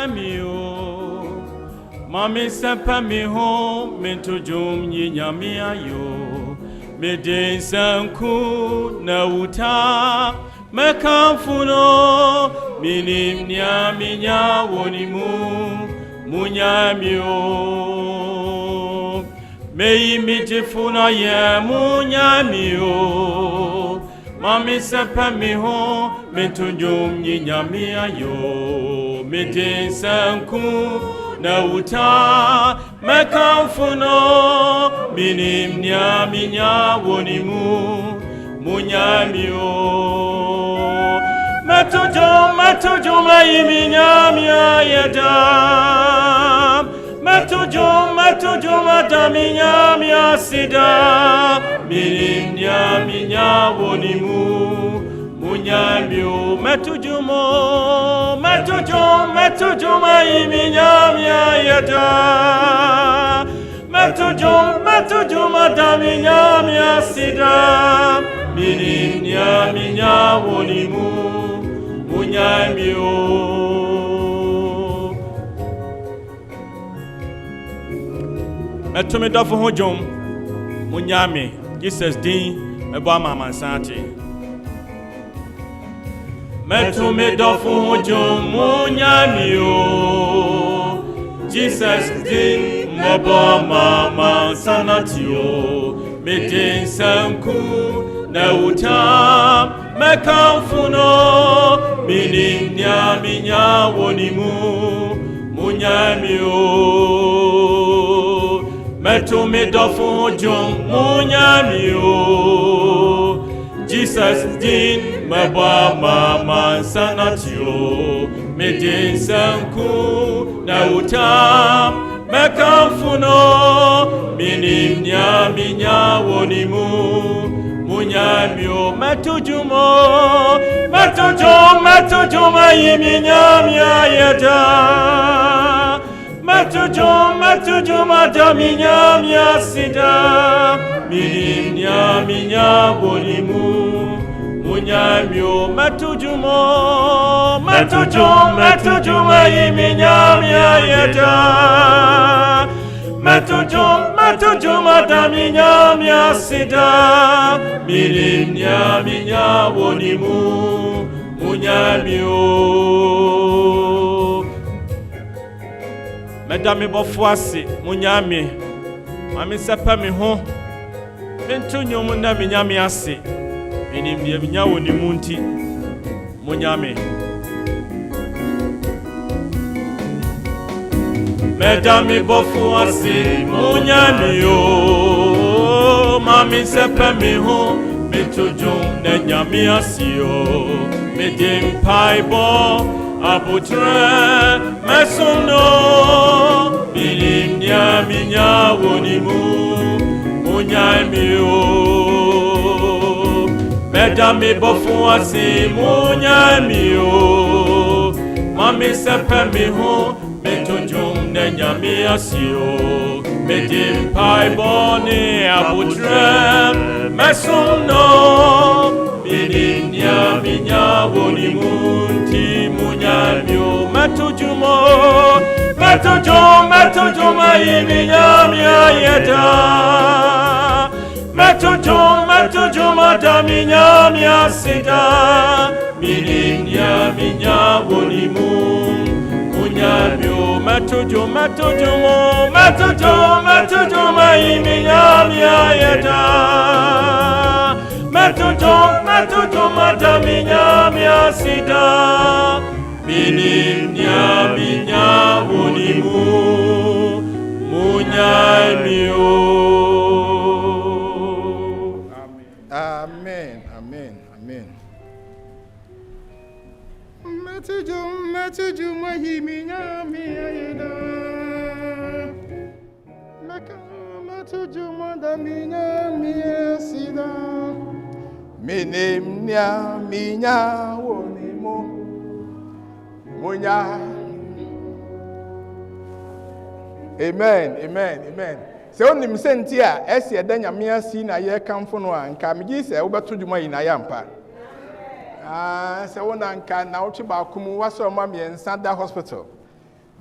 nyamio mami sepa mi ho mentujum nyamia yo meden sanku na uta mekamfuno minim nyaminya wonimu munyamio meyi mijifuna ye munyamio mami sepa mi ho mentujum nyamia yo meden sanku na uta mekamfuno minim nyaminya wonimu munyamio matujo maiminyamia yeda matujo madaminyamia sida minim nyaminya wonimu munyamio matujo maiminyamia yeda matujo madaminyamia sida minim nyaminya wonimu munyamio metumidofo hojom munyami Jesus din ebo mama sante metumidofo hojom munyamio Jesus din ebo mama sanatio meden sanku na uta mekamfuno minim nyaminya wonimu munyamio metumidofo jom munyamio Jesus din maba mama sanatio meden sanku na uta mekamfuno minim nyaminya wonimu munyamio matujo maiminyamia yeda matujo madaminyamia sida minim nyaminya wonimu munyamio matujo maiminyamia yeda matujo madaminyamia sida minim nyaminya wonimu munyamio medami bofuase munyami mami sepa mi ho mentunyo na minyami ase minim nyaminya wonimu nti munyami medami bofuase munyamio mami sepa mi ho metujum na nyami asio medim paibo abutre mesuno minim nyaminya wonimu munyamio medami bofuase munyamio mami sepa mi ho metujum na nyami asio medim paibo ni abutre mesuno minim nyaminya wonimu nti munyamio matujo maiminyamia yeda matujo madaminyamia sida minim nyaminya wonimu munyamio matujo maiminyamia yeda matujo madaminyamia sida minim nyaminya wonimu munyamio. Amen. Matujo maiminyamia yeda matujo madaminyamia sida minim nyaminya wonimu munya. Amen. Se onim senti a ese eda nyame asi na ye kamfo no anka megi se wo beto dwuma yi na ya mpa. Se wona anka na wo twe ba kum waso ma me nsa da hospital.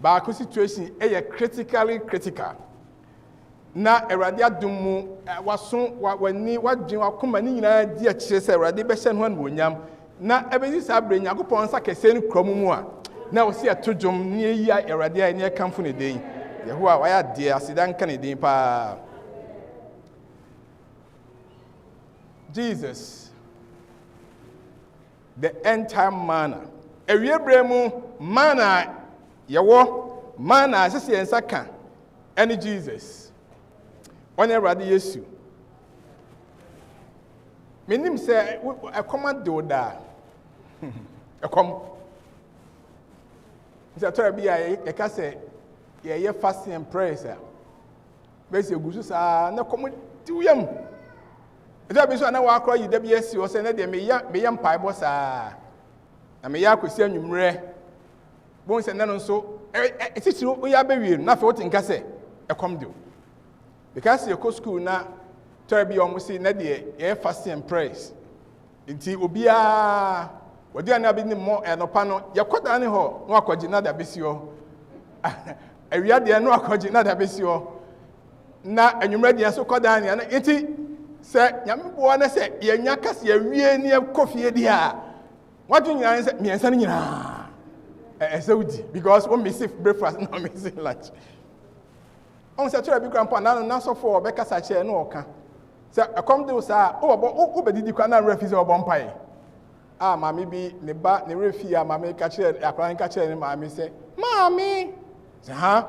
baako situation critically critical. Na Awurade adom mu waso wani wadwen wakoma ni nyina di a kyerɛ sɛ Awurade bɛhyɛ no animuonyam na ɛbɛsi saa brɛ Nyankopɔn nsa kɛse no kura mu a na wɔsi ato dwom ne yi a Awurade a ne kamfo ne den Yehowa wayɛ adeɛ aseda nka ne den paa. Jesus, the end time manna. Ewie brɛ mu manna yɛwɔ manna asese yɛn nsa ka ɛne Jesus. Onye Awurade Yesu. Menim sɛ ɛkɔm ade da. Ɛkɔm. Sɛ tɔrɔ bi a yɛka sɛ yɛyɛ fasting and prayers a. Bɛsi egu so saa na kɔm diwyam. Ɛda bi so na wakɔ yi da bi esi o sɛ na de meyɛ mpaebɔ saa. Na meyɛ akosi anwumrɛ. Bon sɛ na no nso etitiri o ya bɛwie na afɛ wote nka sɛ ɛkɔm de. Because you go school na try be almost say na dey fasting and prayers. Nti obia wodi ana bi ni mo enopa no ye koda ne ho no akɔgye na da besi ho. Awia de no akɔgye na da besi ho. Na anwumra de so koda ne na nti sɛ nyame bo na sɛ ye nya kase awie ne kofie di a. Wadu nyina sɛ miensa ne nyina. Saudi because we miss breakfast no miss lunch. On se try bi grandpa na so for obeka sa che no oka se akom de sa o bedidi kwa na refi se obon pai ah mami bi ne ba ne refi a mami ka che akran ka che ne mami se mami se ha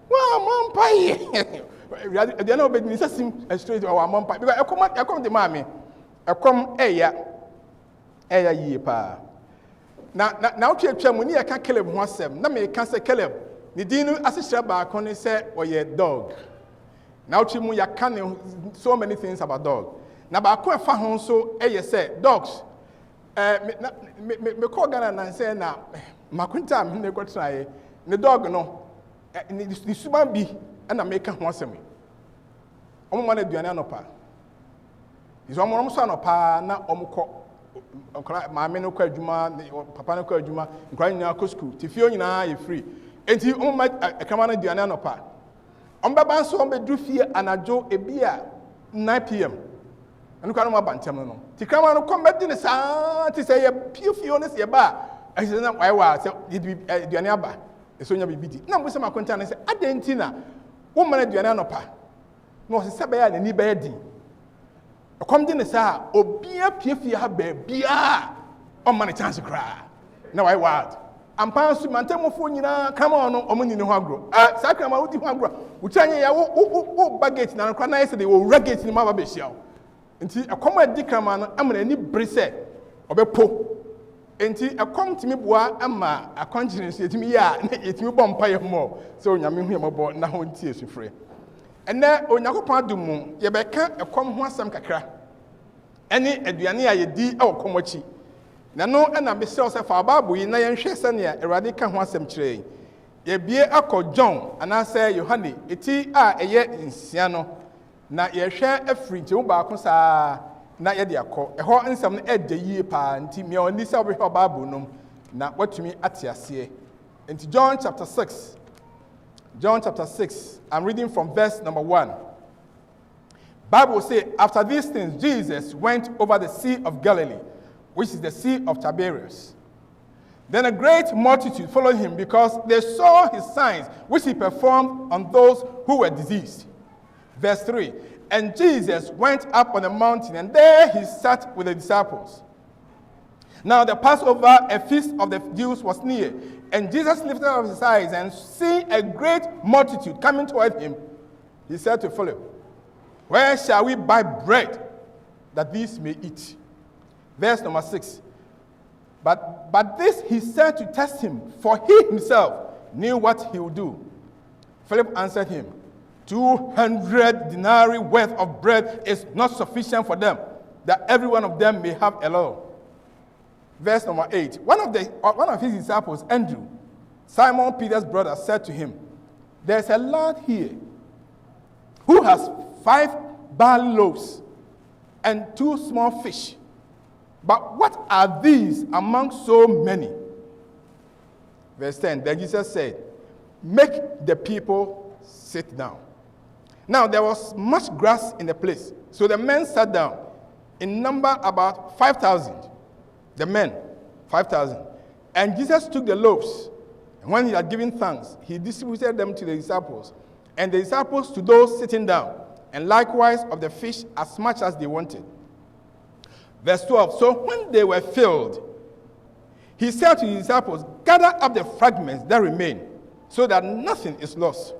wa mom pai de na obedi se sim straight wa mom pai because akom de mami akom eya yie pa na o twetwa mu ni e ka Caleb ho asem na me ka se Caleb ni dinu asihira baako ne sɛ ɔyɛ dog. Na uchi mu yaka so many things about dog. Na baako ɛfa ho so ɛyɛ sɛ dogs me call Ghana na sɛ na makunta me ne kɔtrae ne dog no ni suban bi ɛna me ka ho asɛm. Ɔmo ma na aduane anopa. Iso ɔmo so anopa na ɔmo kɔ ɔkra maame no kɔ adwuma papa no kɔ adwuma nkra nyina kɔ school tifio nyina yɛ free. Enti umma akrama na duane anopa ombaba nso ombedru fie anajo ebia 9 pm anu kwa no abantem no ti krama no kombedi ne saa ti sɛ ye piofio ne se ba ɛsɛ na waiwa sɛ duane aba ɛso nya bibidi na mbo sɛ makonta ne sɛ adenti na wo mana duane anopa na ɔse sɛ bɛya n'ani bɛya di ɛkomdi ne saa obia piofie ha ba bia ɔma ne chance kra na waiwa ampansu mantemofo nyina kama ono omuni ne ho agro saa kama wodi ho agro wuchanye ya wo baggage na nkwa na yese de wo ragate ni ma ba behia wo nti ekom adi kama no amana ni brise obepo nti ekom timi boa ama akwankyere nso yetimi ya na yetimi bɔ mpa ye mo so onyame hu yemɔbɔ na ho ntie sufre ene onyakopɔn adumu ye bɛka ekom ho asɛm kakra ɛne aduane a yedi a wɔkɔm akyi na no na be sɛ fa Bible yi na yɛnhwɛ sɛ ne Awurade ka ho asɛm kyerɛ ye bie akɔ John anasɛ Yohane eti a ɛyɛ nsia no na yɛhwɛ afiri nti wo baako saa na yɛde akɔ ɛhɔ nsɛm no ɛgye yie paa nti me oni sɛ wobɛhwɛ Bible nom na watumi ate aseɛ nti John chapter 6 I'm reading from verse number 1. Bible say after these things Jesus went over the Sea of Galilee, which is the Sea of Tiberias. Then a great multitude followed him because they saw his signs which he performed on those who were diseased. Verse 3, and Jesus went up on a mountain and there he sat with the disciples. Now the Passover, a feast of the Jews, was near, and Jesus lifted up his eyes and seeing a great multitude coming toward him, he said to Philip, where shall we buy bread that these may eat? Verse number 6. But this he said to test him, for he himself knew what he would do. Philip answered him, 200 denarii worth of bread is not sufficient for them, that every one of them may have a little. Verse number 8. One of his disciples, Andrew, Simon Peter's brother, said to him, there's a lad here who has 5 barley loaves and 2 small fish. But what are these among so many? Verse 10, then Jesus said, make the people sit down. Now there was much grass in the place, so the men sat down, in number about 5,000. The men, 5,000. And Jesus took the loaves, and when he had given thanks, he distributed them to the disciples, and the disciples to those sitting down, and likewise of the fish as much as they wanted. Verse 12, so when they were filled, he said to his disciples, gather up the fragments that remain, so that nothing is lost.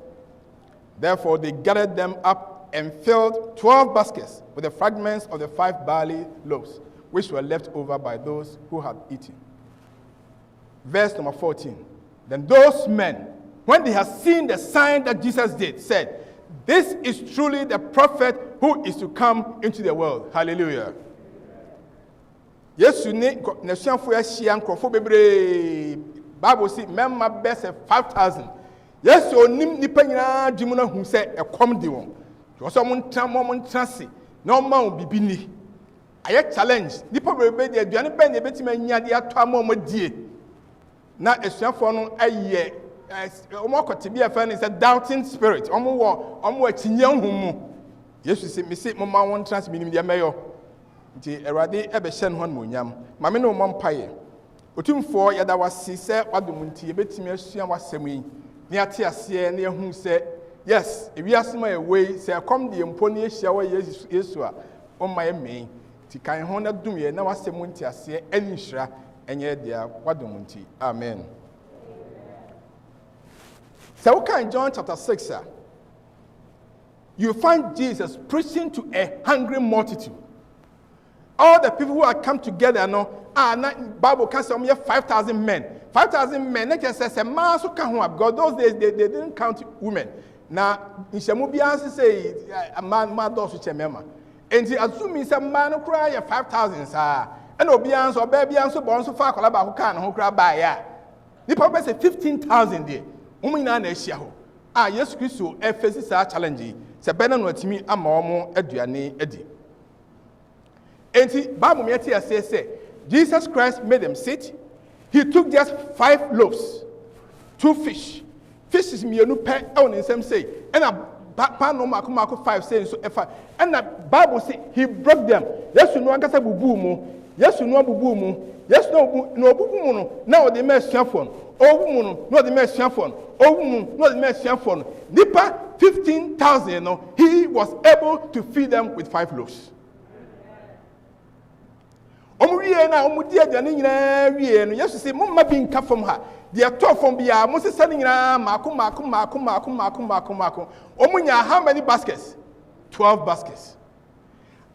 Therefore they gathered them up and filled 12 baskets with the fragments of the 5 barley loaves, which were left over by those who had eaten. Verse number 14. Then those men, when they had seen the sign that Jesus did, said, this is truly the prophet who is to come into the world. Hallelujah. Yes, you need nation for a shian bebre. Bible says, member best 5,000. Yes, so nipanya jimuna who said a comedy one. You also want moment transi. No man will be bini. I challenge. Nipa bebe de duane ben de betima nya de atwa mo die. Na esuafo no aye omo kotibia fa ni say doubting spirit. Omo achinya humu. Yesu say me say mo ma won trans minim de meyo. Nti Erade ebe hye no hon monyam. Ma me no mo mpaye. Otumfo yada wasi se wadom nti ebetimi asua wasem yi. Ni ate ase na ehun se yes, ewiase ma ewei se kom de mpo na ehia wa Yesu a o ma eme. Ti kan ho na dum ye na wasem nti ase ani hira enye dia wadom nti. Amen. So we can John chapter 6 you find Jesus preaching to a hungry multitude. All the people who had come together Bible can say 5,000 men. 5,000 men. They can say man so can who because those days they didn't count women. Now in Shamubians say a man does which a member. And the assuming some man who cry 5,000 sir. And obians or babians so born so far who can who cry by ya. The purpose say 15,000 there. Umina na ehia ho. Yesu Kristo efesi sa challenge. Se bena no atimi ama omo aduane adi. Enti Bible me say Jesus Christ made them sit. He took just 5 loaves, 2 fish. Fish is mienu pe on in some say. And a pan no mako 5 saying so efa. And the Bible say he broke them. Yes, no ankasa bubu mu. Yes, no bubu mu. Yes, no bubu mu no. Now the mess phone. Oh, no, the mess phone. Oh, no, the mess phone. Nipa 15,000. No, he was able to feed them with 5 loaves. Omuwie na omudi aduane nyina wie no Yesu se momma bi nka fam ha de ato fam bia mo sesa nyina mako omunya how many baskets 12 baskets.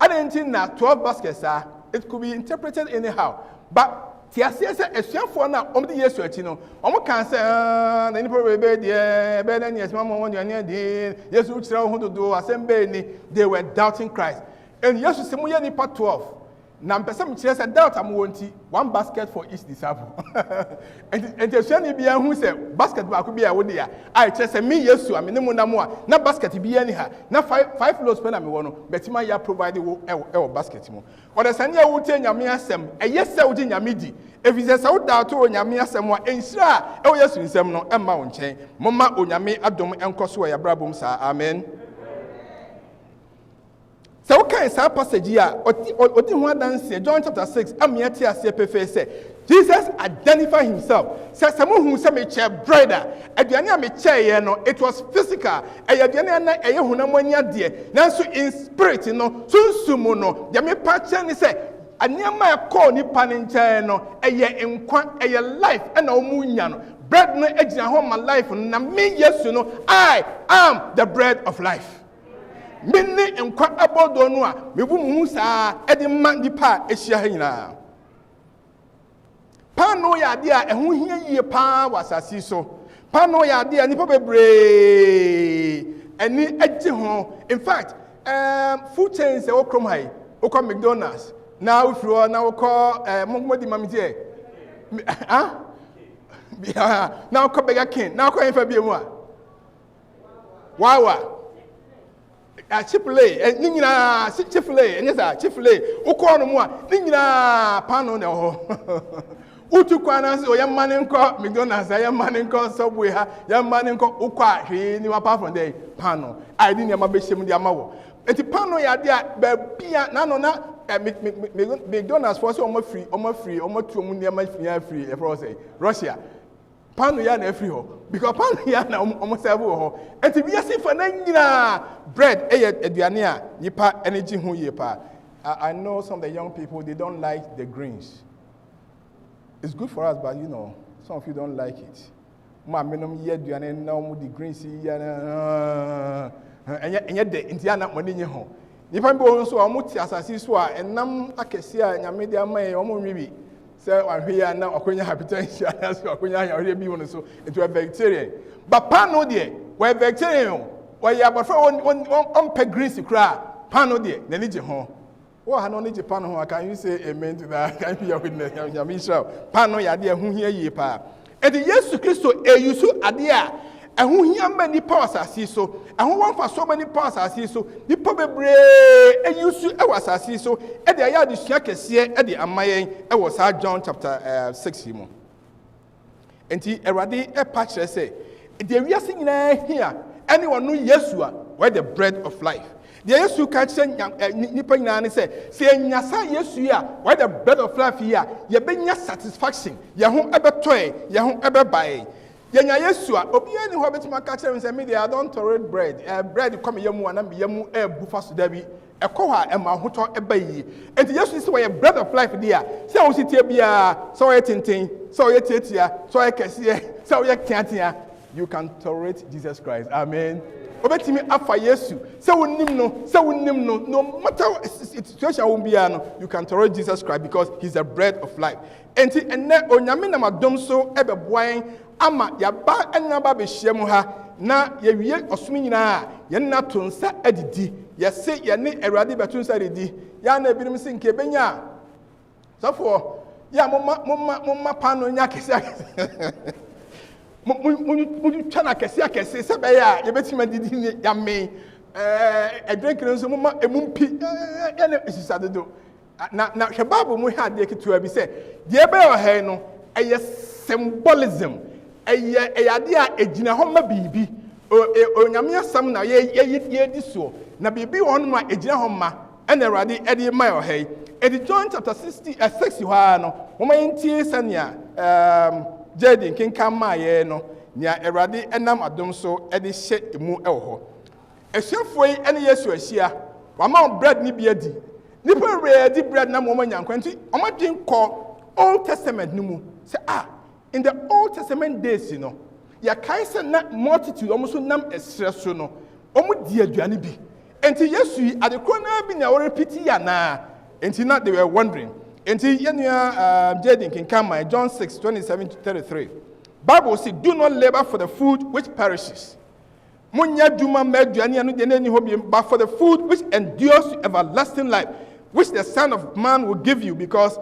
And na 12 baskets it could be interpreted anyhow, but tiasie se esuafo na omudi Yesu achi no omo kan se na ni probebe de be na ni esma mo aduane de Yesu kira ho dodo asembe ni. They were doubting Christ, and Yesu se mo ye ni part 12. Now, person says doubt I'm wanting 1 basket for each disciple. And the shani be who say basket could be a wood there. I just say me yes, I mean no more. Na basket be anyhow. Na 5 loaves pen I mean but my ya provided a basket more. Or the sanya would tell Yamia Sem, a yes, so in Yamidi. If he says out doubt to Yamia Semwa, and sir, oh yes, in some no and mount chain. Mama Onyame Adom and Cosway Abrabum, sir. Amen. So what kind of passage here? What dance John chapter 6, Amiatia CPF say Jesus identified himself. Says someone who say me chair brother. Aduane me chair no, it was physical. Aduane na eye hunamanya de. Nanso in spirit no, sunsumu no. De me pache ni say anyama call ni paninche no, eye nkwa, eye life na omunya no. Bread no ejina ho my life na me Yesu no. I am the bread of life. Minni nkwa abodo no a mebu mu saa edi man dipa ehia hina pa no ya de a ehu hia yie pa wasasi so pa no ya de a nipa bebre eni eji ho. In fact food chains e okrom hai okọ McDonald's na ofiro na okọ mogmodi mamije na okọ Burger King na okọ enfa bi mu a wawa Chick-fil-A, Chick-fil-A, and yes, Chick-fil-A, Okonomua, Nina, Pano, Utu kwana so yam maninko McDonald's yam maninko Subway ha yam maninko ukwa hwe ni apart from there pano I didn't yam be shem di amawo enti pano ya dia ba bia na no na McDonald's for so omo free tu omo niam free e for say Russia pano ya na free ho because pano ya na omo serve ho enti bia se for na nyina bread aduane a nipa energy ho ye pa. I know some of the young people, they don't like the greens. It's good for us, but you know, some of you don't like it. Ma menom ye duane na omo the greens ya and yet the Indiana money nye ho. Nipa bi won so omo ti asase so a enam akese a nyame de amaye omo nwibi. Say ahwe ya na okonya hypertension as okonya ya ore bi won so into a vegetarian. But pan no there, we vegetarian. We ya but for on pe greens kra, pan no there, na ni je ho. Oh, I don't need to pan ho. Can you say amen to that? Can you be a witness? Pan no yade hu hia ye pa. And the Yesu Christo e yusu ade a hu hia mani powers asase so. Hu wan fa so many powers asase so. Nipa bebre e yusu e wasase so. E de aya de sua kese e de amayen e wo sa John chapter 6 mu. Enti Erade e pa kire say de wiase nyina hia anyone no Yesu a where the bread of life. The Yesu catch nipa nyina ne say nyasa Yesu ya why the bread of life here ye benya satisfaction ye ho ebetoy ye ho ebebae ye nya Yesu a obi ani ho betima catch me say me I don't tolerate bread bread come ye mu ana me ye mu bufa so da bi ekọ ha e ma hoto ebayi enti Yesu say why bread of life there say wo sitie bia so ye tenten so ye tietia so ye kese so ye kiatia you can tolerate Jesus Christ. Amen. Obetimi afa Yesu say wonnim no no matter situation won bia no you can tolerate Jesus Christ because he's the bread of life. Enti enne onyame na madom so ebeboan ama ya ba enaba be hyiam ha na ye wie osumi nyina ye na tonsa adidi ye se ye ne Awurade betonsa adidi ya na ebinim se nke benya safo ya momma pano nya kese Mu chana kese se be ya ye betima didi ya me drink no so mama emumpi ya na esisade do na hwebabu mu ha de ketua bi se de be o he no eye symbolism eye ade a ejina ho ma bibi onyame asam na ye di so na bibi ho no ma ejina ho ma na Awurade e de ma o he e John chapter 6 ho no mo ma ntie sania Jadi kinka maye no nia Awurade enam adom so e de hye emu e wo ho ehwefoi ene Yesu ahia wama bread ni bi adi nipa ready bread na mo manyankwanti omadwen ko Old Testament ni mu say in the Old Testament days you know ya kaise na multitude omuso nam esre so no omu di aduane bi enti Yesu adekro na bi na wo repeat ya na enti na they were wondering. Enti yenua Jaden can come my John 6:27-33. Bible says, do not labor for the food which perishes. Munya duma meduani anu de nani hobi but for the food which endures to everlasting life, which the Son of Man will give you, because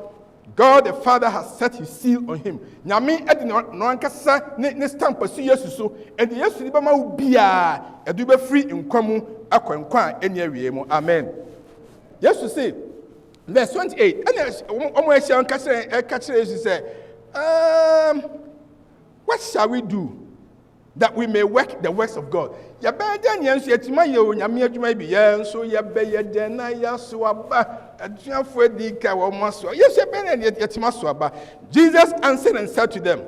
God the Father has set his seal on him. Nyame edi no ankasa ne stamp asu Yesu so, and Yesu di ba ma ubia edu be free nkwamu akwankwa eni awie mu. Amen. Yesu say verse 28. And almost Jesus said, what shall we do that we may work the works of God? Ya be den yen so yetima ye onyame adwuma bi yen so ye be ye den na ya so aba aduafo adika wo maso yes ye be na yetima so aba. Jesus answered and said to them,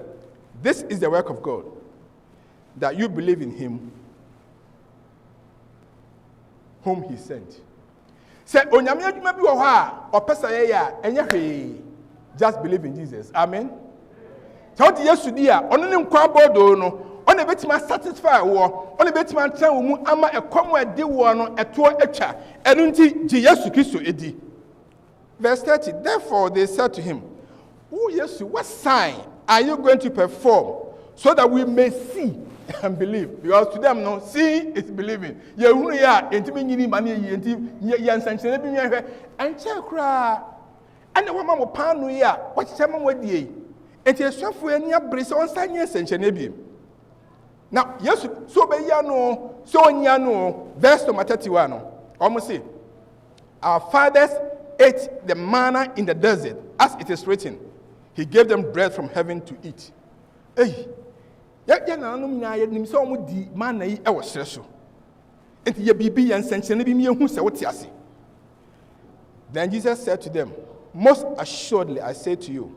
this is the work of God, that you believe in him whom he sent. Say onyame adwuma bi wo ho a opesa ye ya enye hwe, just believe in Jesus. Amen. So the Yesu dia ono ne nkwa bodo no ono betima satisfy wo ono betima tran wo mu ama ekwamu ade wo no eto atwa enu nti ji Yesu Kristo edi. Verse 30. Therefore they said to him, "Oh Yesu, what sign are you going to perform so that we may see and believe?" Because to them, no, seeing is believing. You hunu ya entimi nyini mani yi enti yansanchene bi nhwe enche kra ane wo mamo panu ya wachichema modie enti eswafo ani abrese on sanye sanchene bi. Now Yesu so be ya no so nya no verse number 31 no almost say, our fathers ate the manna in the desert, as it is written, he gave them bread from heaven to eat. Hey, ya nanom nya ye nim se omo di manna yi e wo sere so. Enti ye bibi ye nsenkyene bi mi ehu se wote ase. Then Jesus said to them, most assuredly I say to you,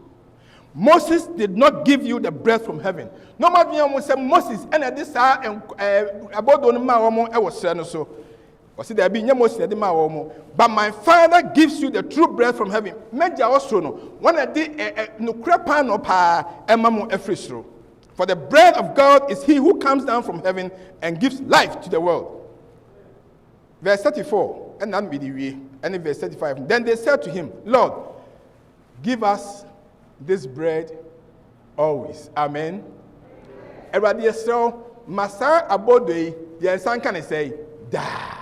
Moses did not give you the bread from heaven. No matter you say Moses and this about no ma omo e wo sere no so. Or see there be nya Moses de ma omo, but my Father gives you the true bread from heaven. Meja osro no, one of the no krepa no pa emamo efrisro. For the bread of God is he who comes down from heaven and gives life to the world. Verse 34, and then be the way, and verse 35. Then they said to him, Lord, give us this bread always. Amen. Everybody so Masa abodoi, the son can say, da.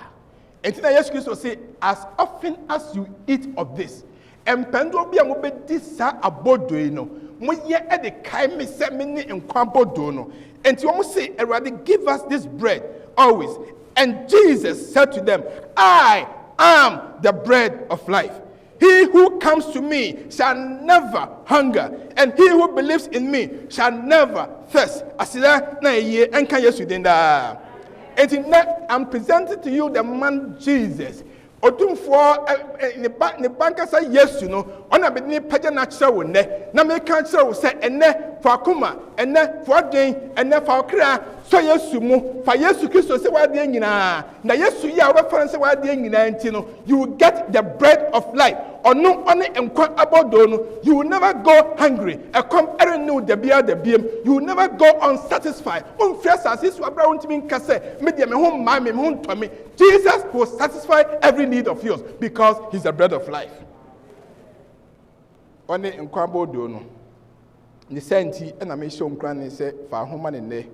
And then Jesus Christ say, as often as you eat of this, and pendo be a mobe this abodoi no. Moye e de kai me se me ni nkwabodo no. And you almost say, everybody give us this bread always. And Jesus said to them, I am the bread of life. He who comes to me shall never hunger, and he who believes in me shall never thirst. Asida na ye enka Yesu denda. And I'm presenting to you the man Jesus. Otumfo ne banka say Yesu no ona be ni pagya na kire wo ne na me kan kire wo say ene fa akoma ene fa adwen ene fa okra so Yesu mu fa Yesu Kristo say wa de nyina na Yesu ya wo fa say wa de nyina nti no you will get the bread of life ono one enkwa abodo no you will never go hungry e come erenu de bia de biem you will never go unsatisfied on fresh as is wa bra untimi nka say me de me ho ma me ho ntomi Jesus will satisfy every need of yours because he's the bread of life. One enkwa abodo no ni senti na me show nkran ne say fa homa ne ne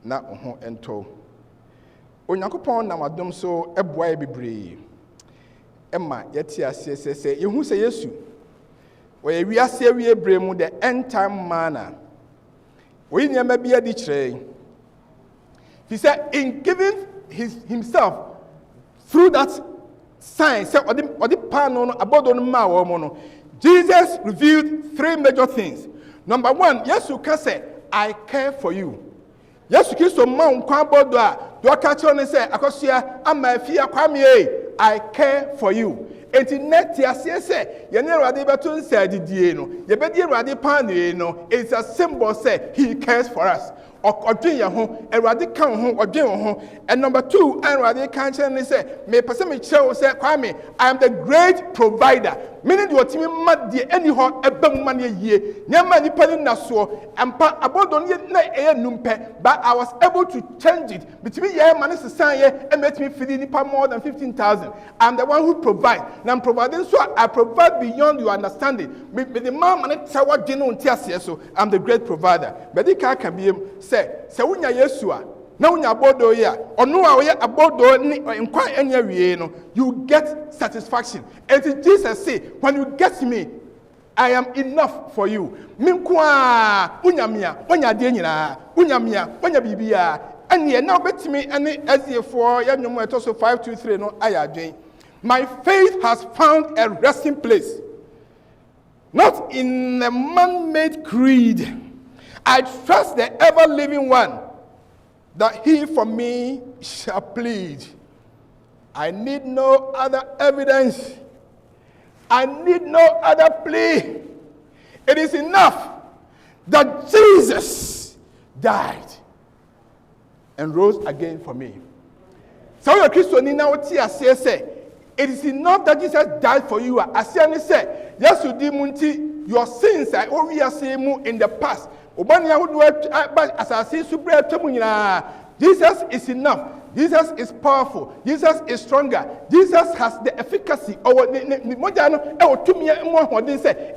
na ho ento Onyankopon na wadom so eboa bebre Emma yeti ase se yehu se Yesu we wiase awie bremu the end time manna we nyama bia di kire. He said in giving himself through that sign say odi pano no abodo no ma wo mo no Jesus revealed three major things. Number one, Yesu can say I care for you. Yesu Kristo ma nkwa abodo a do ka kire ne say akosua ama afia kwame I care for you. Enti net ase say ye ne Awurade beto nsa adidie no ye be di Awurade pan no it's a symbol say he cares for us. Odwen ye ho Awurade kan ho odwen ho. And number two, Awurade kan kire ne say me pese me kire say kwame I am the great provider. Meaning the otimi mad de any ho ebam man ye nyama nipa ni naso ampa abodo na eye numpe but I was able to change it between ye man sesan ye and make me feed nipa more than 15,000. I'm the one who provides. Now I'm providing so I provide beyond your understanding. Me the man tawa dino ntiase so I'm the great provider. But the can be say unya Yesu a na unya abodo ya ono a oye abodo ni nkwa enya wie no you get satisfaction. And Jesus say when you get me I am enough for you. Minkwa unya mia onya de nyina unya mia onya bibia anye na obetimi ane azefo ya nwomo etoso 523 no ayadwen. My faith has found a resting place, not in a man-made creed. I trust the ever-living one, that he for me shall plead. I need no other evidence. I need no other plea. It is enough that Jesus died and rose again for me. So your Christian now say, it is enough that Jesus died for you. As I said, yes, you did your sins are already in the past. Jesus is enough. Jesus is powerful. Jesus is stronger. Jesus has the efficacy.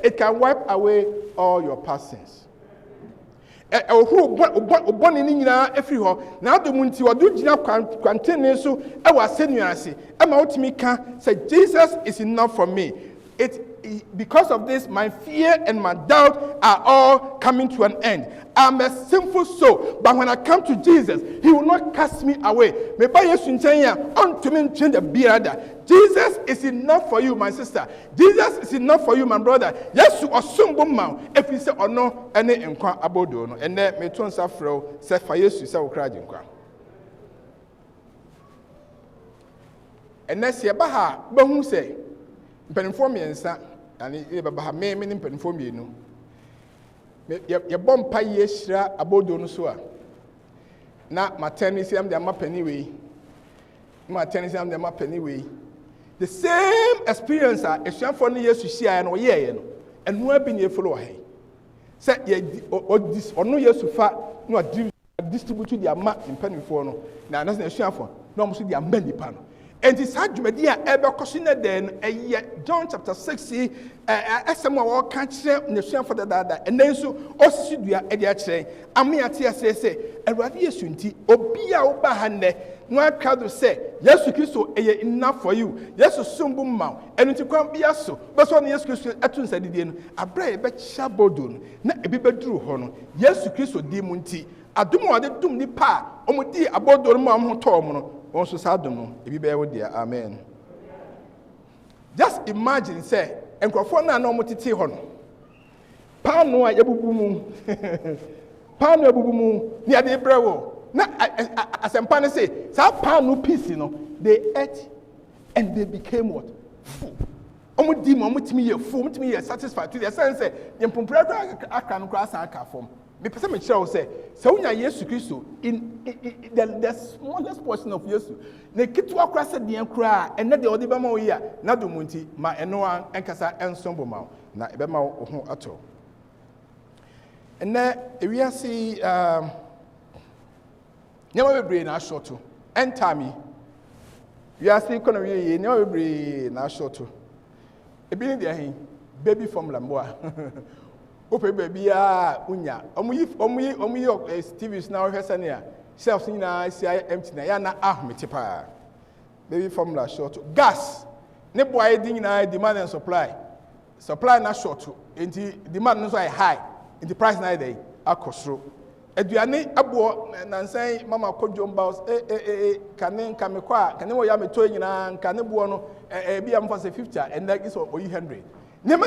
It can wipe away all your past sins. Now the munti wadu jina kwantene so e wa senuase e ma otimi ka say Jesus is enough for me. It because of this, my fear and my doubt are all coming to an end. I'm a sinful soul, but when I come to Jesus, He will not cast me away. Jesus is enough for you, my sister. Jesus is enough for you, my brother. Yes, you are soon. If you say or no, any inquire about no, and then me turn suffer, say for yes, you say, and that's your baha, but who say, Penform and son, and it about me, meaning Penform, you know. Your bomb pie yeshra about donosua. Now, my tennis, I'm the map anyway. My tennis, I'm the map anyway. The same experience, a sham for years to see, and and who have been here for a set ye or this or no years to fat, no distribute their map in penny for no. Now, that's a sham for no, must be a many panel. And this argument ever cautioned then John chapter 60, as someone can't say in the sham for the dada, and then so also do at the say, Amia say, and what is unti, Obia Obahande, no crowd to say, yes, you so enough for you, yes, soon boom mount, and it can't be so, but one yes, Christian at once I did a brave bet shabodun, not a bit drew honor, yes, you Christo demunti, I do more than doom the pa, omudi about the mom tomono. Also, Sadom, if you bear with dear, amen. Just imagine, say, and Crofona no motiti hon. Pano yabubumu. Pano yabubumu, near the brewo. Now, as I'm panning say, Pano piece, they ate and they became what? Full. Omutimi, full, me satisfied to their sense, and Pumprata, I can cross our car form. Me person me shall say, so when Jesus Christ in the smallest portion of Jesus, ne kitu akrasa dian kra, and the odi bama oya, na do munti, ma enoa enkasa ensombo ma, na ebema ho ato. And na we see nyama bebre na shorto, entami. We are see kono we nyama bebre na shorto. Ebi ni dia hin, baby formula mboa. Ope baby unya omuyi TVs now hesania shelves na see empty na ya na ahmete pa baby formula short gas ne boy din na demand and supply na short enti demand no so high enti price na dey akosro aduane abo na nsan mama kodwom bows kane kamekwa kane wo ya meto nyina kane bo no bi am for 50 and that is 100. But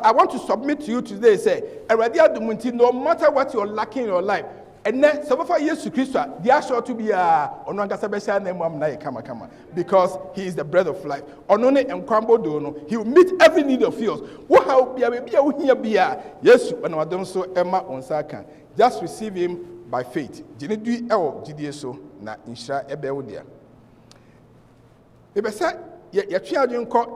I want to submit to you today, say, no matter what you're lacking in your life, and then so far Jesus Christ, they are sure to be because He is the bread of life. He will meet every need of yours. Just receive Him by faith. Yɛtwe adwen kɔ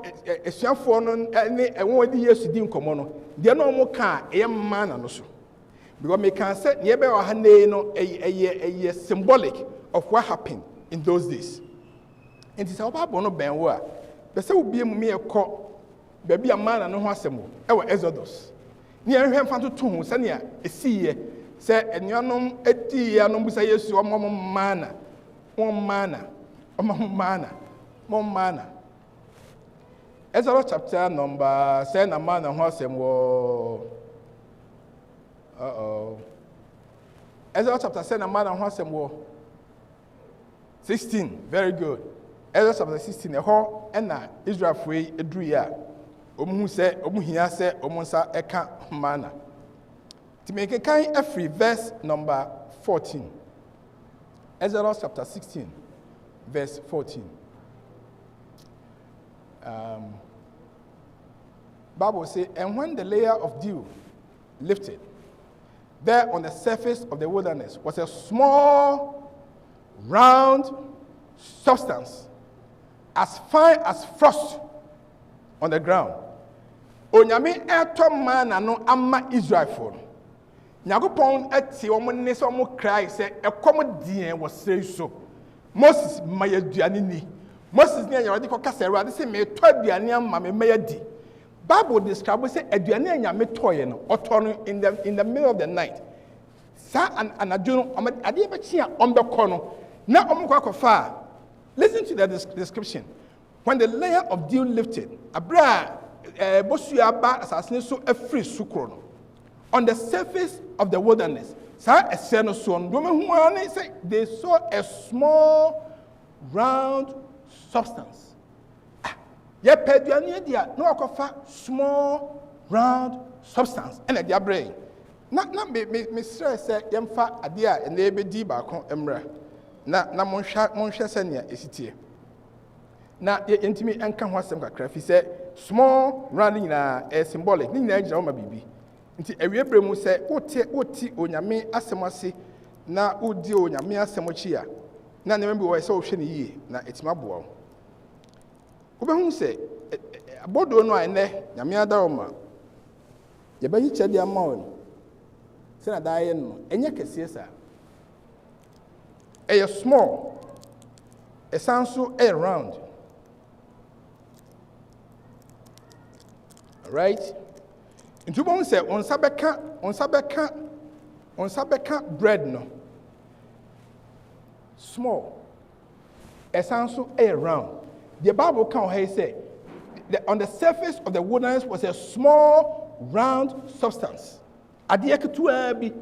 esuafoɔ no ne ɛwɔn di Yesu di nkɔmɔ no deɛ no ɔmo ka ɛyɛ Manna no so because me can say ne ɛbɛ wɔ ha nee no ɛyɛ symbolic of what happened in those days nti sɛ ɔba abɔ no bɛn wo a bɛsɛ obie mu me ɛkɔ baabi a Manna no ho asɛm wɔ ɛwɔ Exodus ne ɛhwɛ mfa to ho sɛnea ɛsiiɛ sɛ ɛnuanom adi yɛ no busa Yesu ɔmo Manna Exodus chapter number 7 na Manna ho asɛm wɔ Exodus chapter 7 na Manna ho asɛm wɔ 16 very good Exodus chapter 16 ɛhɔ ɛna Israelfo yi eduru ya ɔmo hia sɛ ɔmo nsa ɛka Manna Timekekan every verse number 14 Exodus chapter 16 verse 14 Bible says, and when the layer of dew lifted, there on the surface of the wilderness was a small, round substance, as fine as frost on the ground. Onyame eto Manna no ama Israel for. Nyagopon eti omo ne so omo cry say ekom dien was say so. Moses mayaduane ni. Moses ne anyawade ko kasa Awurade say me to aduane ama me mayadi. Bible describe say aduane anyame toye no otono in the middle of the night. Sa anadwo no ade be chia ombekọ no na omkọ akọfa. Listen to the description. when the layer of dew lifted, Abra Bosuaba assassin so a free sukrono on the surface of the wilderness. They saw a small round substance. Small round substance and their brain. Not me stress yemfa adia and they be diba con emra. Na monsha senia esitie. Na intimi enka ho asem kakra fi say small round na symbolic ni na agina o ma bibi. Nti awiebre mu say oti onyame asem ase na odi onyame asem chi a na ne mbi wo say wo hwe ne yie na etima boa. Wo be hu say abodo no ene nyame adaroma ye ba yi chede ama wo se na dae no enye kese sa a small a sound so a round. All right, into one say on sabeka bread no small a sound so a round. The Bible can say on the surface of the wilderness was a small round substance. Adia ketua bi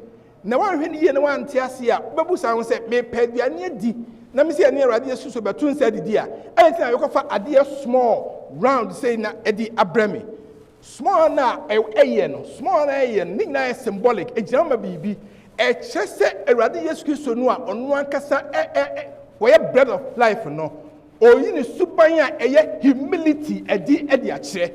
na wan hwe ne ye na wan te ase a bebu sa won se me paduane di na me se ane awade suso betu nsa didi a anything yokofa adia small round say na edi abrame small na eye no small na eye ni na symbolic ejama bibi e chese awade Yesu Kristo no a ono ankasa we bread of life no oyi ni suban a eye humility edi a kire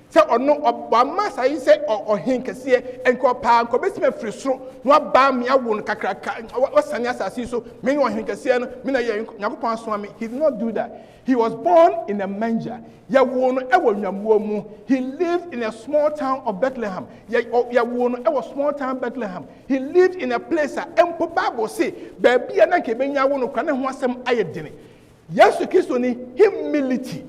se ono obama sai se ohin kese enko pa enko besime frisro no aba me awo no kakraka wasane asasi so me ohin kese no me na ye yakopon so ame. He did not do that. He was born in a manger. Ya wo no e wo nwamuo mu. He lived in a small town of Bethlehem. Ya wo no e wo small town Bethlehem. He lived in a place a empo Bible say baabia na ke benya wo no kwa ne ho asem ayedene. Yesu Kristo ni humility.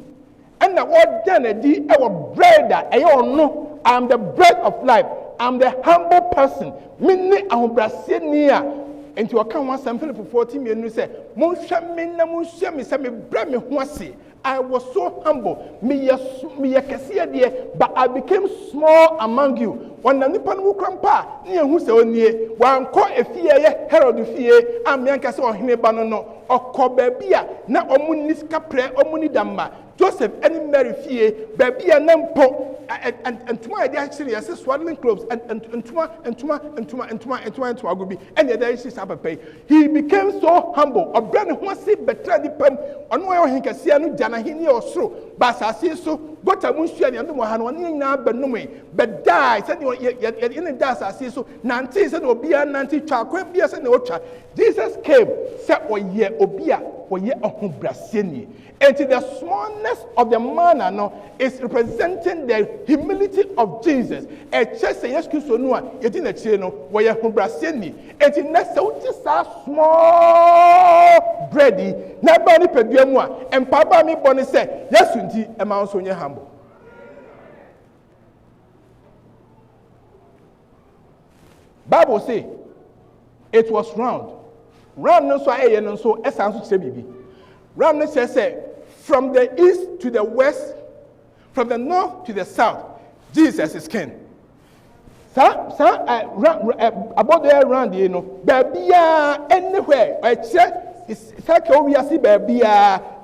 And the word Kennedy, our bread, no, I'm the bread of life. I'm the humble person. Minni Brasilia. And to account one something for 40 minutes say, Monsha Minna Monsha me say me bread me wasi. I was so humble. Me kasia dear, but I became small among you. When the Nippon will crampa, near who say only one call a fear, herald fear, and Mianca or Hinebanono, or Cobebia, now Omunis Capre, Omunidamba. Joseph any Mary Fie, baby and Nempo, and to my actually as swaddling clothes and to Agubi, and the day she's up a pay. He became so humble, a brand who was sick, but tried the pen on where he can see a new Janahini or so, but I see so, got a munshi and one now, but no way, but die, said you in the dust, I see so, Nancy said, Obia, Nancy, Charquet, Bias and Ocha. Jesus came, said, O ye, Obia, or ye, O Brasini. And to the smallness of the manna no, is representing the humility of Jesus. And just say yes, Christo no, it in a channel where you brasini. And in that so just a small bready, nobody peduamwa, and Papa me bonnie said, yes, indeed, a mouse on your humble. Bible say it was round. Round no so a no so a sounds to baby. Round says from the east to the west, from the north to the south, Jesus is king. About there around you know, baby anywhere. I check it's we see baby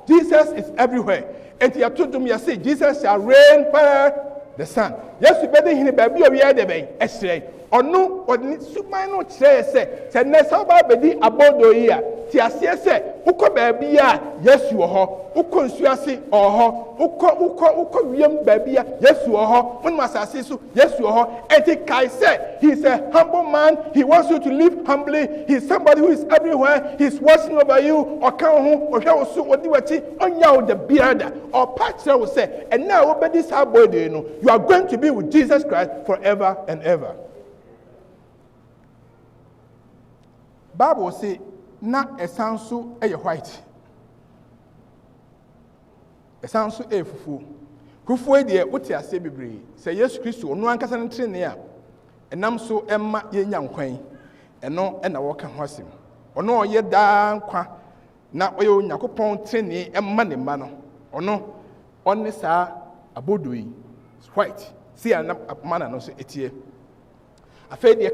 Jesus is everywhere. And you told me, I say Jesus shall reign for the sun. Yes, you better hear baby we are the way. X-ray. Or no, or no say Nessa Baby abodo here. Tia say, Uko baby, yes, you are. Uko Suasi or Uko William baby, yes, you are. When Masasisu, yes, you are. And Kai said, he's a humble man. He wants you to live humbly. He's somebody who is everywhere. He's watching over you. Or Kahu, or Shawasu, or Diwachi, on Yao the beard. Or Patcha will say, and now over this body, you are going to be with Jesus Christ forever and ever. Bible say na esanso eye white. Esanso e fufu. Fufu e de wote ase bebre. Say Yesu Kristo ono ankasa ntrene a enam so emma ye nyankwan. Eno na wo ka ho asem. Ono oye daa nkwa na oye Onyankopɔn trene emma ne ma no. Ono on the sa abodui white. See a manna no so etie. I feel the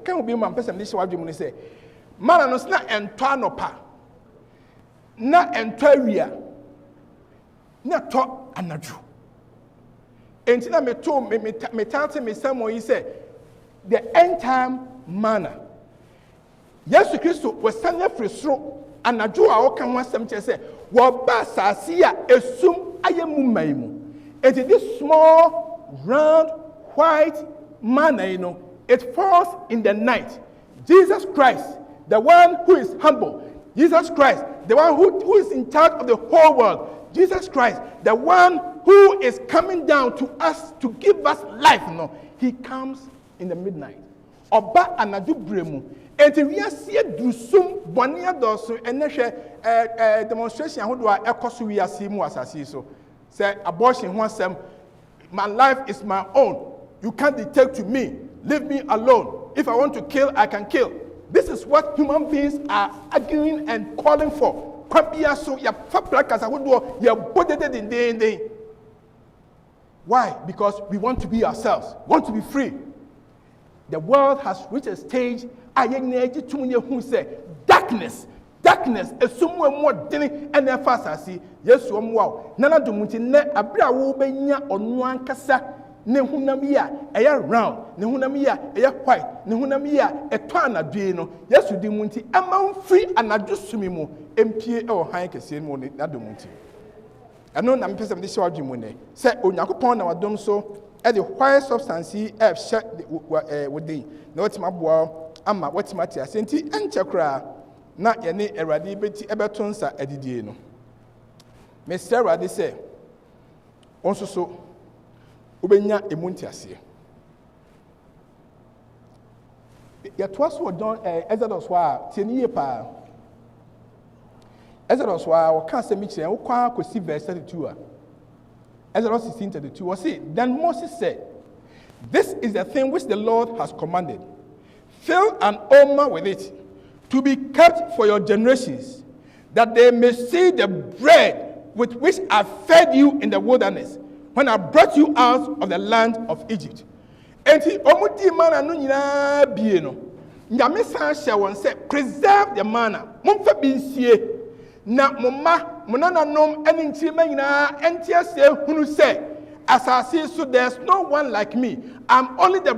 can't be my person. This is what you say. Manna no na entwa pa. Na entwa wia. Na to anadwo. Enti na me tante me samo yi say the end time manna. Yesu Kristo was sanya free soro anadwo a woka ho asem che say wo ba sase a esum ayemu maimu. It is this small round white manna, it falls in the night. Jesus Christ, the one who is humble. Jesus Christ, the one who is in charge of the whole world. Jesus Christ, the one who is coming down to us to give us life. He comes in the midnight. Oba anadu bremu. Enti we see drusum boni adoso enehwe demonstration ahodo a ekoso we asi mu asasi so. Say abortion one sem, my life is my own. You can't dictate to me. Leave me alone. If I want to kill, I can kill. This is what human beings are arguing and calling for. Why? Because we want to be ourselves, want to be free. The world has reached a stage. Darkness. Darkness is somewhere more than any fast. Yes, wow. Nana do muti ne abra wo benya onu ankasa ne hunamia eya round ne hunamia eya white ne hunamia eto anadwe no yesu di muti ama free anadwo sumi mu empie e o han kese mu ne na do muti eno na mpese mde shawa dwemu ne se onyankopon na wadom so e the white substance e sha wodi na otima boa ama watima ti asenti enche kra na ye ne erade beti ebeto nsa adidie no Mr. Radi say, also so, Ubenya emuntiasie. Yet was what done Exodus wa 10 years pa. Exodus wa can't say Michigan, who can't see verse 32. Exodus 16:32 was it. Then Moses said, this is the thing which the Lord has commanded. Fill an omer with it, to be kept for your generations, that they may see the bread with which I fed you in the wilderness, when I brought you out of the land of Egypt. Enti omuti manna no nyina bie no. Nyame san hye won say preserve the manna. Momfa bi nsie na momma monananom ani nchirima nyina enti ase hunu say asase so there's no one like me. I'm only the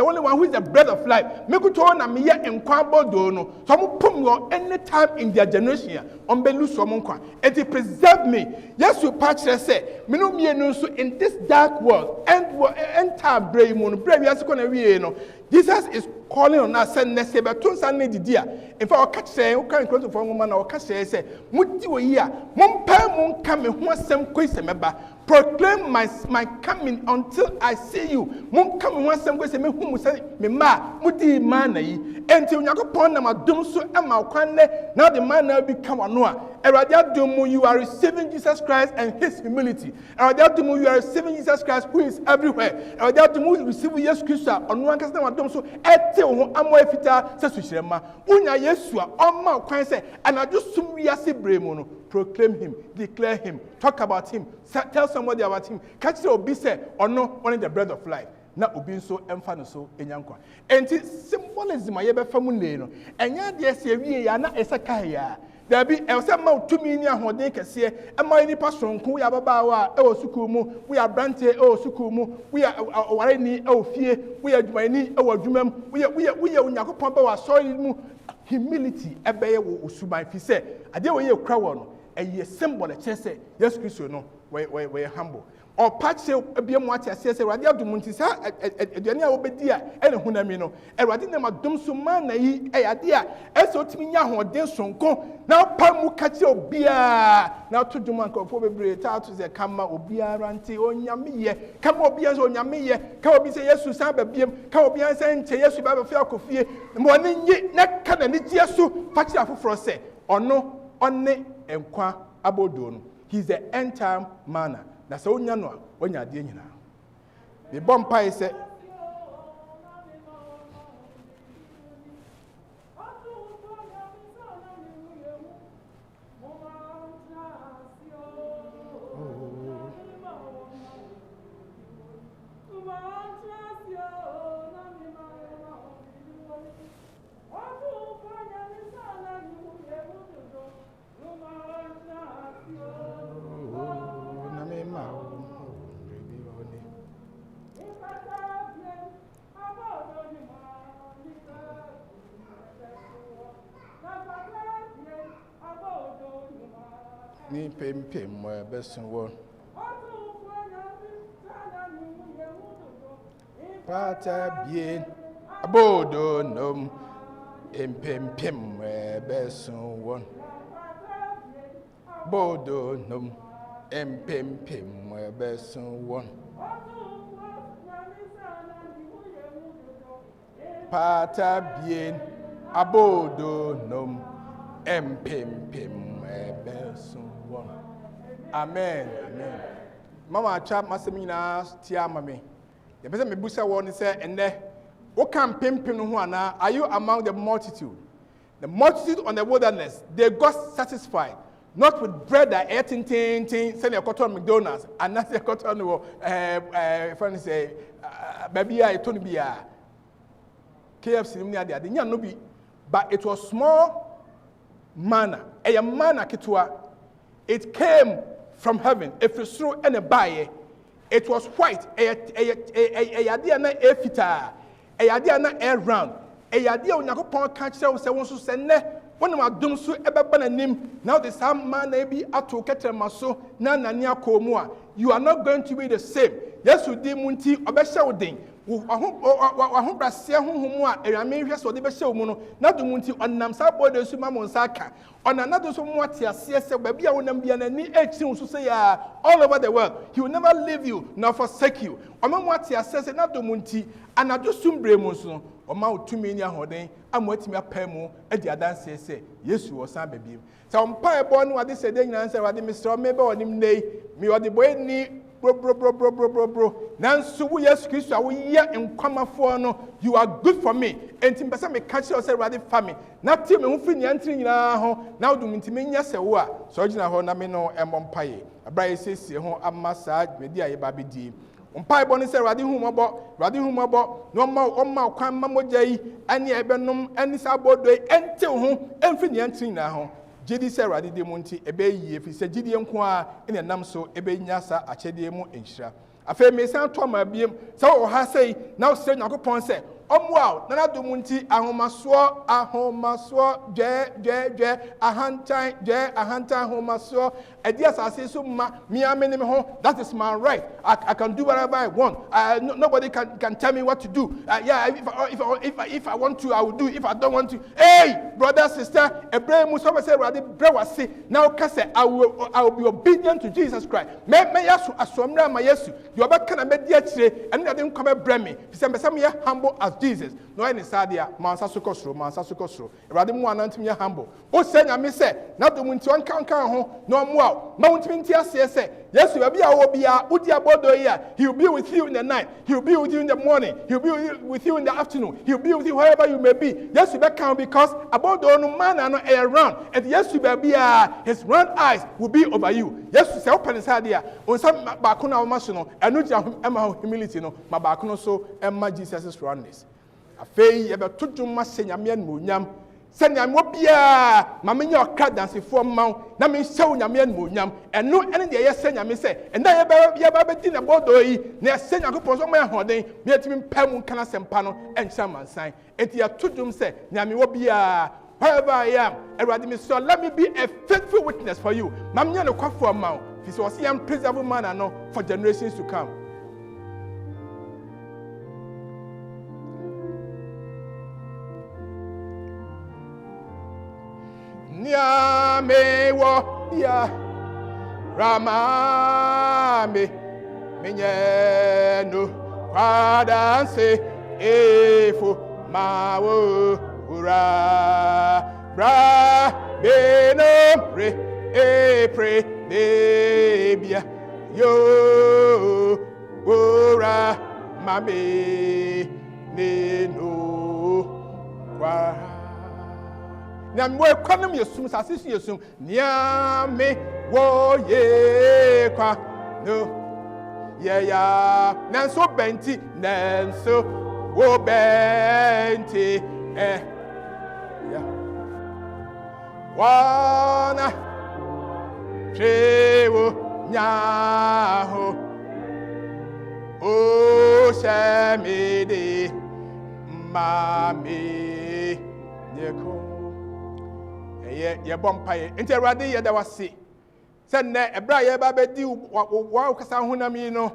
only one who is the bread of life. Mekuto na me ye nkwa bodo no. So mo pum yo any time in their generation on be lose so mo nkwa. And it preserve me. Yes, you patch say me no mienu so in this dark world and time brave mo no brave yes ko na wie no. Jesus is calling on us and say beton san need dia. In fact, o catch say o kan close for woman na o catch say mudi wo yi a mo mpa mo nka me ho asem kwese meba. Proclaim my coming until I see you. Mon come one some way say me hu say me ma mudi manna yi. Enti Onyankopon na madom so e ma kwanne now the man now become ano a. Erade adom you are receiving Jesus Christ and his humility. Erade adom you are receiving Jesus Christ who is everywhere. Erade adom you receive Jesus Christ ono ankasa na madom so ete ho amo afita se suhirema. Unya Yesu a oma kwan say anadwo sum wiase bremu no. Proclaim him, declare him, talk about him, tell somebody about him. Catch the obi say or no only the bread of life. Na obi so emfa no so enyankwa. Enti symbolism ayebe famu ne no. Enya de se wie ya na esaka ya. There be else ma utumi ni ahoden kese e ma ni pasonko we ababa wa e osuku mu we abrante e osuku mu we ware ni e ofie we adwumani e wadwumam we Onyankopon ba wa sorry mu humility ebeye wo osuban fi se ade wo ye kra wo no eye symbol e chese Yesu Kristo no we humble or patch ebie mu ati ase Awurade adom nti sa aduane a obedi a ene hunami no Awurade na madom so man na yi ade a ese otimi nya hoden sonko na pa mu kache obia na to dum ankofo bebre ta to ze kama obia ranti onyame ye kama obia ze onyame ye ka obi se Yesu sa ba biem ka obia se nche Yesu ba fi akofie mo ne nyi na ka na ni Yesu patch afoforo se ono one enkwa abodo no he's the end time manna. Na se onya no a onya ade nyina be bompai se ni pempem besun won pata bien abodo nom empempem besun won bodo nom empempem besun won pata bien abodo nom empempem besun won. Amen. Amen. Mama cha masemina tia mame. The person me busa won say ene wo kan pempem no ho ana, are you among the multitude? The multitude on the wilderness, they got satisfied not with bread that eating send your cotton McDonald's and not your cotton friend say baby I told be KFC no be, but it was small manna. A manna kitwa. It came from heaven. If it's through any buy, it was white. A yadia na air fita. A yadia na air round. A yadia unyakopon catch us say won't send one of my dooms so ever nim. Now the same man be at to catch a maso na nia komua. You are not going to be the same. Yes, you did munti obesha ding. Wahom brasia honhom a erame hwe so de be hye mu no na do munti onnam sa bodo su ma monsaka ona na do so mo ate ase se ba bia wonam bia na ni echi so say ya all over the world. He will never leave you nor forsake you. Oma mo ate ase se na do munti anado sumbre mu so oma otumi ni ahoden amo atimi apamu adi adanse se Yesu wo san ba biem sa ompa ebo no ade se de nyina se wade misro me be onim nei mi wade boy ni bro. Nansu wo Yesu Kristo a wo ye enkwamafo no, you are good for me. Enti mpesa me catch you say ready for me. Na tie me hu fi nyantri nyina ho, na odum nti me nya se wo a, so gina ho na me no empompaye. Abra yesiesie ho amasa medi aye ba bedi. Umpai boni se radi humabo, no ma kwan mamoja yi, ani ebenom, ani sabodo ente ho, emfi nyantri nyina ho. Jidi se radi de munti ebe yie fi se jidi enko a ene nam so ebe nyasa achede mu enhira afa me san to ma biem se wo ha sei na wo se nyakopon se omwa na do munti ahomaso je ahantan ahomaso edi asase so ma me amene me ho. That is my right. I can do whatever I want. Nobody can tell me what to do. If I want to, I will do. If I don't want to, hey brother, sister, Abraham so say radi brewase now kase I will be obedient to Jesus Christ. Me yasu asomra ma Yesu you abaka na me dia kire ene de nkome bre me se me me humble as Jesus. No any sadia mansa sukosro radi mu anantim ye humble o se nyame se na do munti on kan ho no mo a ma wuntimi ntia se Yesu baby a wo bia udi abodo yi a he will be with you in the night, he will be with you in the morning, he will be with you in the afternoon, he will be with you wherever you may be. Yesu be count because abodo no man no around and Yesu baby his round eyes will be over you. Yesu se open inside there on some ba ko na wo maso no enu dia ema humility no ma ba ko no so ema Jesus roundness. Afei ye be tudum ma senyame an monyam senya mo bia ma menya okra dansefo maw na me hyew nyame an monyam eno ene de ye senya me se enda ye ba bedi na bodo yi na senya ko ponso ma hoden me atimi mpam kana sempa no encha mansan enti ya tudum se nyame wo bia wherever I am erade me so let me be a faithful witness for you ma menya no kwafo maw fi so se am preserve man no for generations to come. Nyame wo ya Ramame minyeno kwadanse efo mawo ura bra beno re epre debia yo ura mame neno kwa na mwe kwanum yesum sasisu yesum niame wo ye kwa no ya nanso benti nanso wo benti ya wana chewo nyaho o shamede mami nyeko ye bompaye enti awade ye da wase Send a braya baby walk as a hunamino,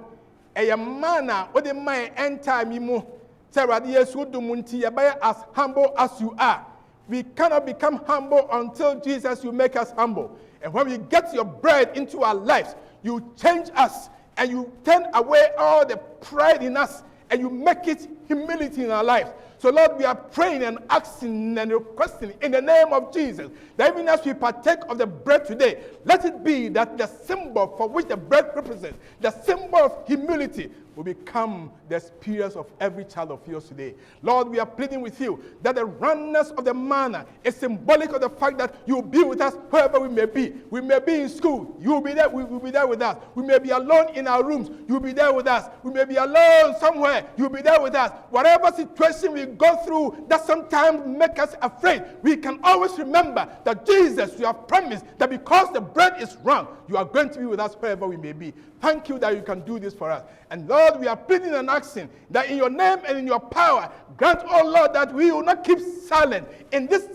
a manna, what the my end time imo. Sarah, yes, would do munti, as humble as you are. We cannot become humble until Jesus, you make us humble. And when we get your bread into our lives, you change us and you turn away all the pride in us and you make it humility in our lives. So, Lord, we are praying and asking and requesting in the name of Jesus that even as we partake of the bread today, let it be that the symbol for which the bread represents, the symbol of humility, will become the experience of every child of yours today. Lord, we are pleading with you that the roundness of the manna is symbolic of the fact that you will be with us wherever we may be. We may be in school, you will be there, we will be there with us. We may be alone in our rooms, you will be there with us. We may be alone somewhere, you will be there with us. Whatever situation we go through that sometimes make us afraid, we can always remember that Jesus, you have promised that because the bread is round, you are going to be with us wherever we may be. Thank you that you can do this for us. And Lord, we are pleading and asking that in your name and in your power, grant, oh Lord, that we will not keep silent in this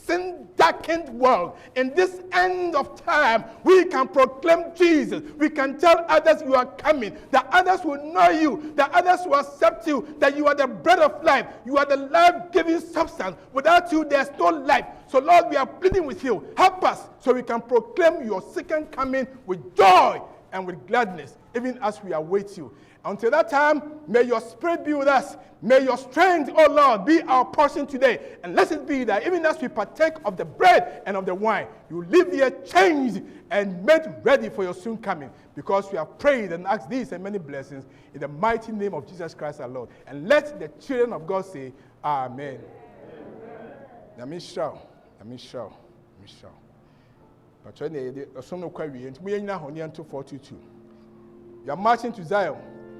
sin-darkened world. In this end of time, we can proclaim Jesus. We can tell others you are coming, that others will know you, that others will accept you, that you are the bread of life. You are the life-giving substance. Without you, there's no life. So Lord, we are pleading with you. Help us so we can proclaim your second coming with joy and with gladness, even as we await you. Until that time, may your spirit be with us. May your strength, oh Lord, be our portion today. And let it be that even as we partake of the bread and of the wine, you live here changed and made ready for your soon coming. Because we have prayed and asked these and many blessings in the mighty name of Jesus Christ our Lord. And let the children of God say, Amen. Let me show. But when they some no query, and we are now on 242. You are marching to Zion.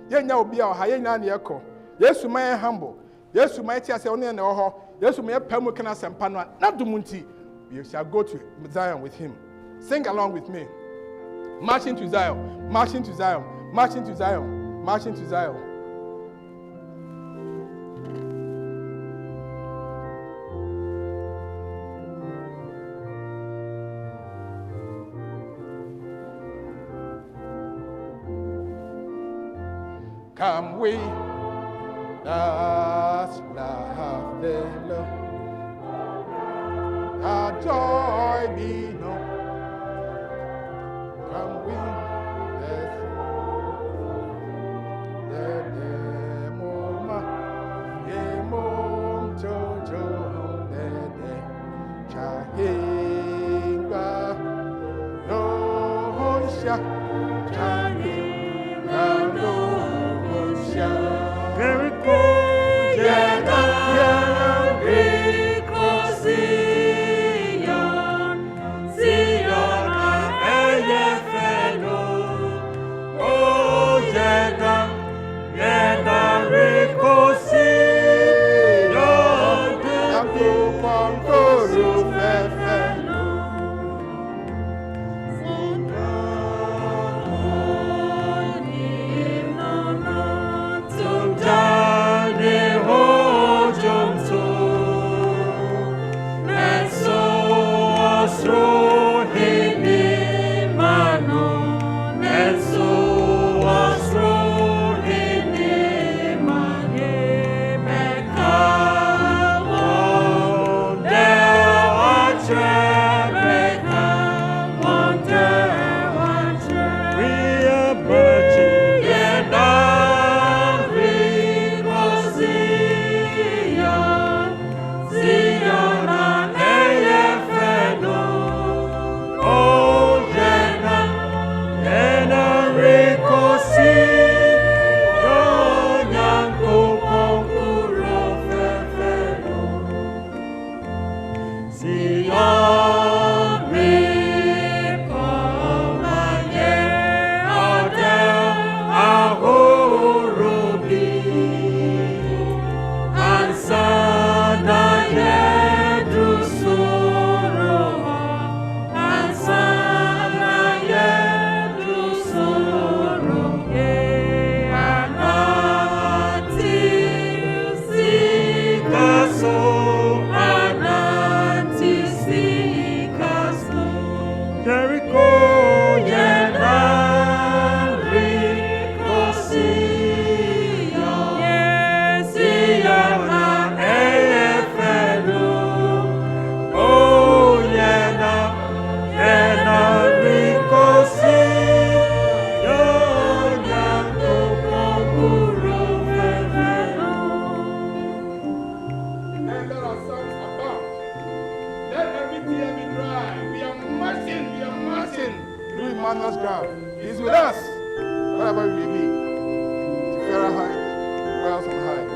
Ye nya obi a ha ye nya na yeko. Yesu man humble. Yesu man tia se one na ho. Yesu man pam kana sempa no na dumunti. We shall go to Zion with him. Sing along with me. Marching to Zion. Marching to Zion. Marching to Zion. Marching to Zion. Come we that love the Lord, our joy be known. Come we the moma, ye mom jojo the chahinga no sha chahinga no. Very good, He's with us. Wherever we may be. To fairer high, dwells on high.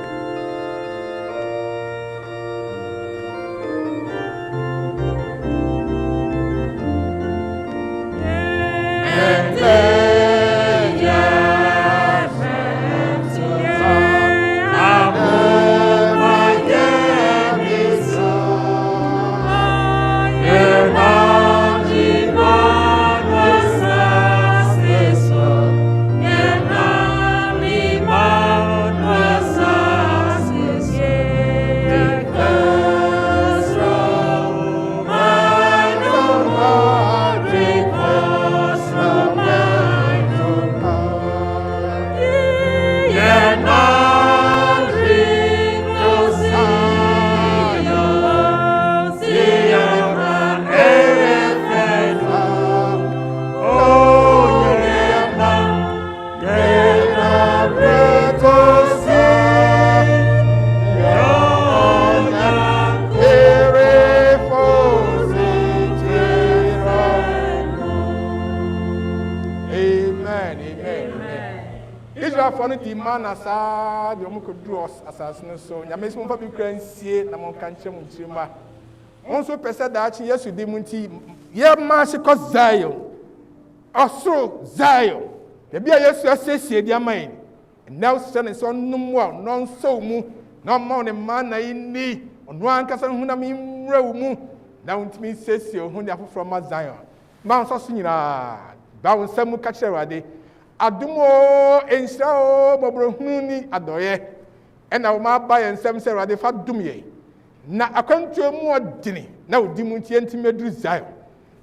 Manna saa de omo ko draw asase no so nyame so mfa bi kra nsie na mon kan kyem nkyirima on so pese da achi Yesu de munti ye ma se ko Zion osoro Zion de bia Yesu asesie di aman now se ne so num wa non so mu na ma ne manna ni ono ankasa huna mi mra mu na untimi sesie hu ne afoforo ma Zion ma so so nyina ba won samu ka kyerade adumo ensao bobrohunu ni adoye ena wo ma ba ye nsem se rade fa dum ye na akwantu mu odini na odi mu ntie ntimedru Zion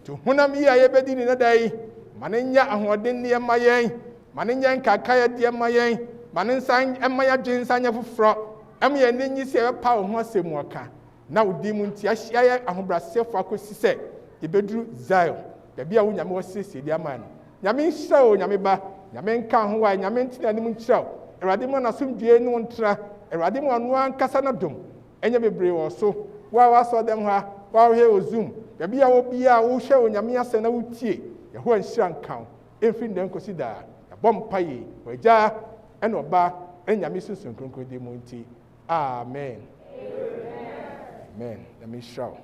to hunam yi aye bedi ni na dai manenya ahoden ne mayen manenya nkaka ye de mayen manensan emaya dwensanya foforo emye nenyi se e pa wo ho asemu oka na odi mu ntie ahia ye ahobrasefo akosi se ebedru Zion da bia wo nyame wo sese di aman nyame nhyira o nyame ba nyame nka ho wa nyame ntina ne mu nkyiraw erade mo na somdue ne wontra erade mo anu ankasa na dom enye bebre wo so wa so dem ha wa he ozum da bia wo bia wo hwe o nyame ase na wutie yeho anhyira nkan emfi ndem kosi da bom paye waja ene oba enyame susun kronkron de mo nti amen amen let me show